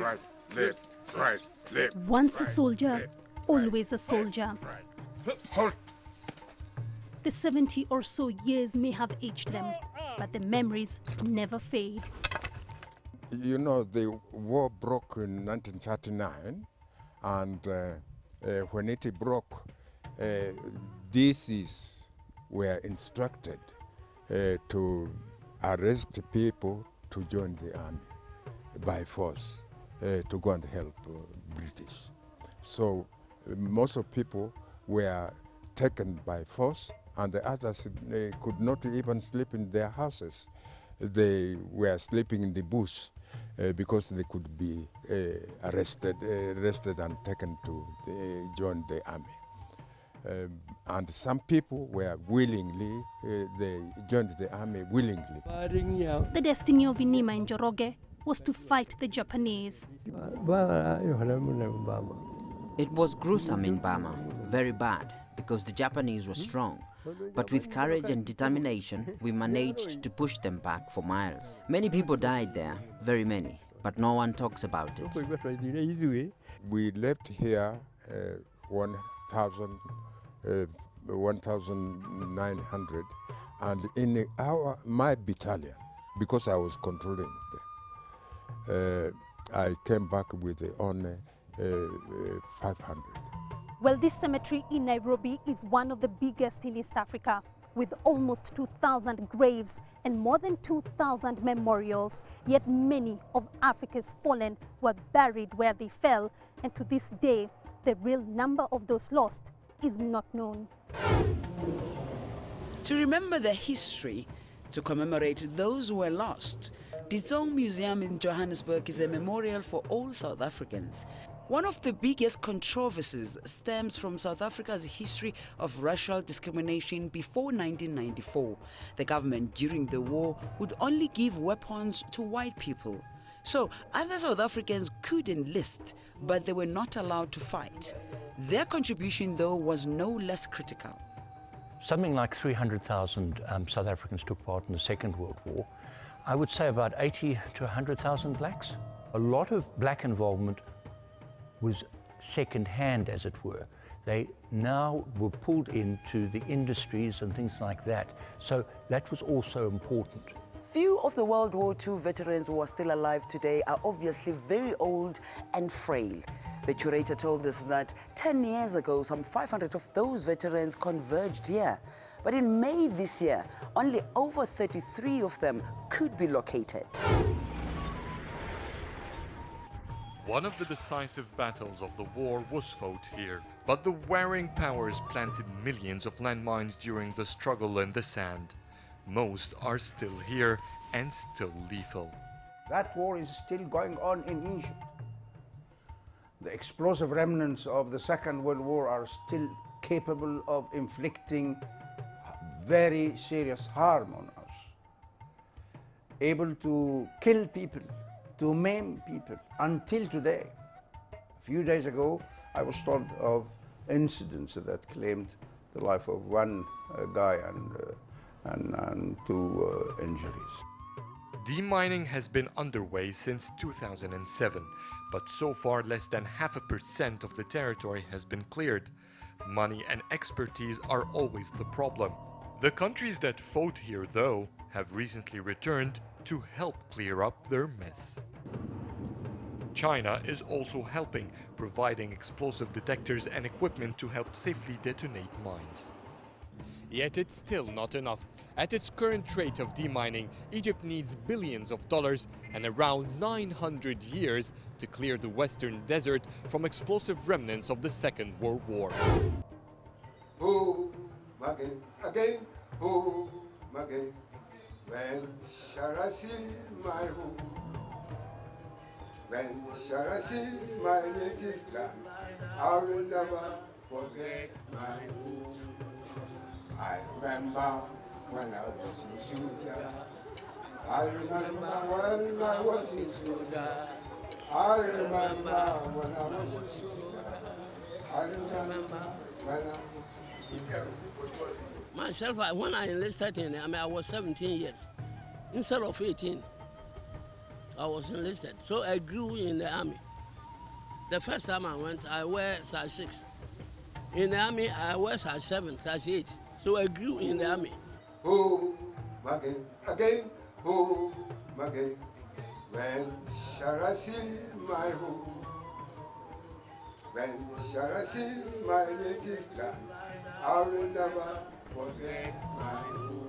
right, left, right, left. Once a soldier, always a soldier. Halt. The 70 or so years may have aged them, but the memories never fade. You know, the war broke in 1939, and when it broke, DCs were instructed to arrest people to join the army by force, to go and help British. So most of people were taken by force, and the others could not even sleep in their houses. They were sleeping in the bush because they could be arrested and taken to join the army. And some people were willingly, they joined the army willingly. The destiny of Inima and Njoroge was to fight the Japanese. It was gruesome in Burma, very bad, because the Japanese were strong. But with courage and determination, we managed to push them back for miles. Many people died there, very many, but no one talks about it. We left here 1,900, and in my battalion, because I was controlling them, I came back with only 500. Well, this cemetery in Nairobi is one of the biggest in East Africa, with almost 2,000 graves and more than 2,000 memorials. Yet many of Africa's fallen were buried where they fell, and to this day, the real number of those lost is not known. To remember their history, to commemorate those who were lost, the Zong Museum in Johannesburg is a memorial for all South Africans. One of the biggest controversies stems from South Africa's history of racial discrimination before 1994. The government during the war would only give weapons to white people. So other South Africans could enlist, but they were not allowed to fight. Their contribution, though, was no less critical. Something like 300,000 South Africans took part in the Second World War. I would say about 80 to 100,000 blacks. A lot of black involvement was second-hand, as it were. They now were pulled into the industries and things like that. So that was also important. Few of the World War II veterans who are still alive today are obviously very old and frail. The curator told us that 10 years ago, some 500 of those veterans converged here. But in May this year, only over 33 of them could be located. One of the decisive battles of the war was fought here, but the warring powers planted millions of landmines during the struggle in the sand. Most are still here and still lethal. That war is still going on in Egypt. The explosive remnants of the Second World War are still capable of inflicting very serious harm on us, able to kill people, to maim people, until today. A few days ago, I was told of incidents that claimed the life of one guy and two injuries. Demining has been underway since 2007, but so far less than 0.5% of the territory has been cleared. Money and expertise are always the problem. The countries that fought here, though, have recently returned to help clear up their mess. China is also helping, providing explosive detectors and equipment to help safely detonate mines. Yet it's still not enough. At its current rate of demining, Egypt needs billions of dollars and around 900 years to clear the Western Desert from explosive remnants of the Second World War. Home again, again, home again. When shall I see my home? When shall I see my native land? I will never forget my home. I remember when I was in Sudan. I remember when I was in Sudan. I remember when I was in Sudan. I remember when I was in Sudan. Myself, when I enlisted in the army, I was 17 years instead of 18. I was enlisted. So I grew in the army. The first time I went, I wear size 6. In the army, I wear size 7, size 8. So I grew in the army. Oh, again, oh, again. When shall I see my home? When shall I see my native land? I will never forget my home.